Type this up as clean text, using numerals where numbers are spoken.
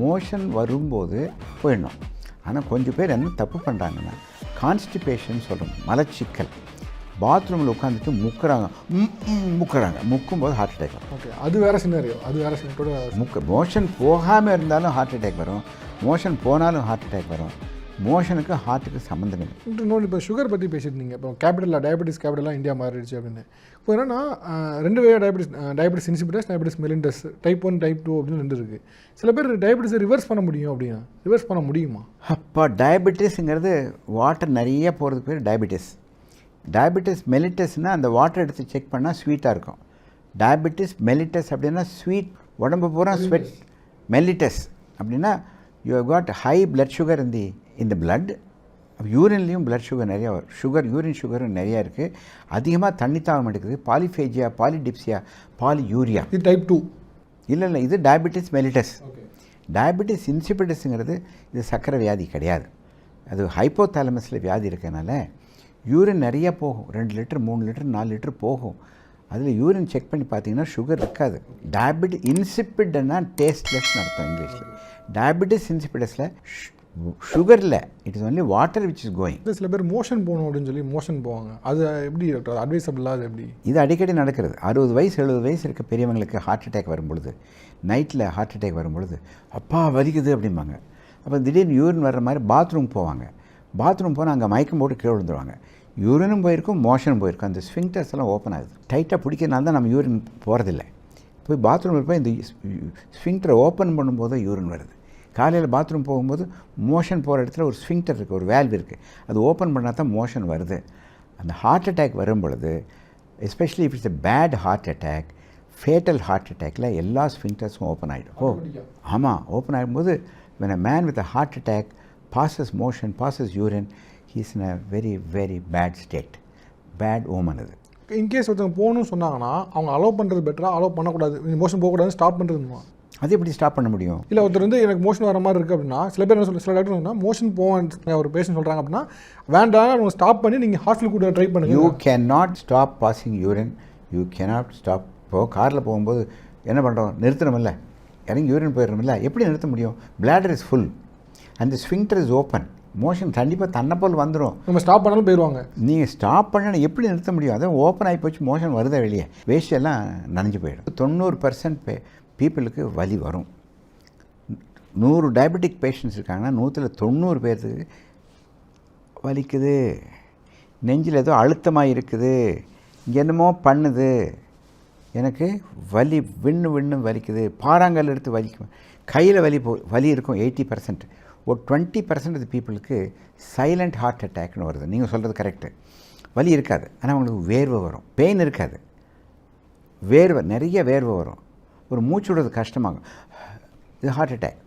Motion வரும்போது போயிடணும். ஆனால் கொஞ்சம் பேர் என்ன தப்பு பண்ணுறாங்கன்னா, கான்ஸ்டிபேஷன் சொல்கிறோம், மலச்சிக்கல். பாத்ரூமில் உட்காந்துட்டு முக்கும்போது ஹார்ட் அட்டாக் வரும். ஓகே, அது வேறு சினாரியோ, அது வேறு சினாரியோ. மோஷன் போகாமல் இருந்தாலும் ஹார்ட் அட்டாக் வரும், மோஷன் போனாலும் ஹார்ட் அட்டாக் வரும். மோஷனுக்கு ஹார்ட்டுக்கு சம்மந்தம் இல்லை. இன்னொன்று இப்போ சுகர் பற்றி பேசியிருந்தீங்க. இப்போ டயபெட்டிஸ் கேபிட்டலாக இந்தியா மாறிடுச்சு அப்படின்னு. இப்போ என்னென்னா 2 வகையாக diabetes insipidus, diabetes mellitus, type 1 type 2 அப்படின்னு 2 இருக்குது. சில பேர் டயபெட்டிஸை ரிவர்ஸ் பண்ண முடியும் அப்படின்னா ரிவர்ஸ் பண்ண முடியுமா? அப்போ டயபெட்டிஸுங்கிறது வாட்டர் நிறைய போகிறதுக்கு பேர் டயபெட்டிஸ். டயபெட்டிஸ் மெலிட்டஸ்னால் அந்த வாட்டர் எடுத்து செக் பண்ணால் ஸ்வீட்டாக இருக்கும். டயபெட்டிஸ் மெலிட்டஸ் அப்படின்னா ஸ்வீட், உடம்பு பூரா ஸ்வெட். மெலிட்டஸ் அப்படின்னா you have got high blood sugar இந்த பிளட். யூரின்லேயும் பிளட் சுகர் நிறையா வரும். யூரின் சுகரும் நிறையா இருக்குது. அதிகமாக தண்ணி தாகம் எடுக்குது. Polyphagia, polydipsia, polyuria. இது டைப் 2 இல்லை, இது டயபெட்டிஸ் மெலிட்டஸ். டயபெட்டிஸ் இன்சிபிட்டஸுங்கிறது இது சர்க்கரை வியாதி கிடையாது. அது ஹைப்போதாலமஸில் வியாதி இருக்கிறதுனால யூரின் நிறையா போகும். 2 லிட்டர் 3 லிட்டர் 4 லிட்டர் போகும். அதில் யூரின் செக் பண்ணி பார்த்தீங்கன்னா சுகர் இருக்காது. டயபெட்டிஸ் இன்சிபிட்னா டேஸ்ட்லெஸ்னு அர்த்தம் இங்கிலீஷில். டயபெட்டிஸ் இன்சிபிட்டஸில் சுகர் இல்லை, it is only water which is going. சில பேர் மோஷன் போகணும் அப்படின்னு சொல்லி மோஷன் போவாங்க. அது எப்படி அட்வைசபிளாக? அது எப்படி? இது அடிக்கடி நடக்கிறது. 60 வயசு 70 வயசு இருக்க பெரியவங்களுக்கு ஹார்ட் அட்டாக் வரும்பொழுது, நைட்டில் ஹார்ட் அட்டாக் வரும்பொழுது அப்பா வலிக்குது அப்படிம்பாங்க. அப்போ திடீர்னு யூரின் வர்ற மாதிரி பாத்ரூம் போவாங்க. பாத்ரூம் போனால் அங்கே மயக்கம் போட்டு கீழே விழுந்துருவாங்க. யூரினும் போயிருக்கும், மோஷனும் போயிருக்கும். அந்த ஸ்ஃபிங்க்டர்ஸ் எல்லாம் ஓப்பன் ஆகுது. டைட்டாக பிடிக்கிறதுனால தான் நம்ம யூரின் போகிறதில்ல. போய் பாத்ரூமில் போய் இந்த ஸ்ஃபிங்க்டரை ஓப்பன் பண்ணும்போது யூரின் வருது. காலையில் பாத்ரூம் போகும்போது மோஷன் போகிற இடத்துல ஒரு ஸ்ஃபிங்க்டர் இருக்குது, ஒரு வேல்வ் இருக்குது. அது ஓப்பன் பண்ணால் தான் மோஷன் வருது. அந்த ஹார்ட் அட்டாக் வரும் பொழுது, especially if it's a bad heart attack, fatal heart அட்டாக்கில் எல்லா ஸ்ஃபிங்க்டர்ஸும் ஓப்பன் ஆகிடும். ஆமாம், ஓப்பன் ஆகும்போது when a man with a heart attack passes motion, passes urine, he is in a very, very bad state. Bad omen அது. In case ஒருத்தவங்க போகணும்னு சொன்னாங்கன்னா அவங்க அலோவ் பண்ணுறது பெட்டராக, அலோவ் பண்ணக்கூடாது, மோஷன் போகக்கூடாது, ஸ்டாப் பண்ணுறதுமா? அது எப்படி ஸ்டாப் பண்ண முடியும்? இல்லை, ஒருத்தர் எனக்கு மோஷன் வர மாதிரி இருக்குது அப்படின்னா, சில பேர் என்ன சில டாக்டர் சொன்னால் மோஷன் போவான்னு ஒரு பேஷண்ட் சொல்கிறாங்க அப்படின்னா, வேண்டாம், அவங்க ஸ்டாப் பண்ணி நீங்கள் ஹாஸ்பிட்டல் கூட ட்ரை பண்ணுங்கள். You can not stop passing urine. You cannot stop. இப்போ காரில் போகும்போது என்ன பண்ணுறோம்? நிறுத்தணுமில்ல, இறங்கி யூரின் போயிடணுமில்ல. எப்படி நிறுத்த முடியும்? Bladder is full and the sphincter is open. Motion கண்டிப்பாக தன்னைப்போல் வந்துடும். நம்ம ஸ்டாப் பண்ணாலும் போயிடுவாங்க. நீங்கள் ஸ்டாப் பண்ணணும், எப்படி நிறுத்த முடியும்? அதான் ஓப்பன் ஆகி போச்சு, மோஷன் வருதா வெளியே, வேஸ்டெல்லாம் நனைஞ்சு போயிடும். 90% பீப்புளுக்கு வலி வரும். 100 டயபெட்டிக் பேஷண்ட்ஸ் இருக்காங்கன்னா 190 பேருக்கு வலிக்குது. நெஞ்சில் ஏதோ அழுத்தமாக இருக்குது, இங்கே என்னமோ பண்ணுது, எனக்கு வலி விண்ணு வலிக்குது, பாறாங்கல் எடுத்து வலிக்கும், கையில் வலி இருக்கும். 80%. ஒரு 20% ஆஃப் பீப்புளுக்கு சைலண்ட் ஹார்ட் அட்டாக்னு வருது. நீங்கள் சொல்கிறது கரெக்டு. வலி இருக்காது, ஆனால் அவங்களுக்கு வேர்வை வரும். பெயின் இருக்காது, நிறைய வேர்வை வரும். ஒரு மூச்சு விடுறது கஷ்டமாகும். இது ஹார்ட் அட்டாக்.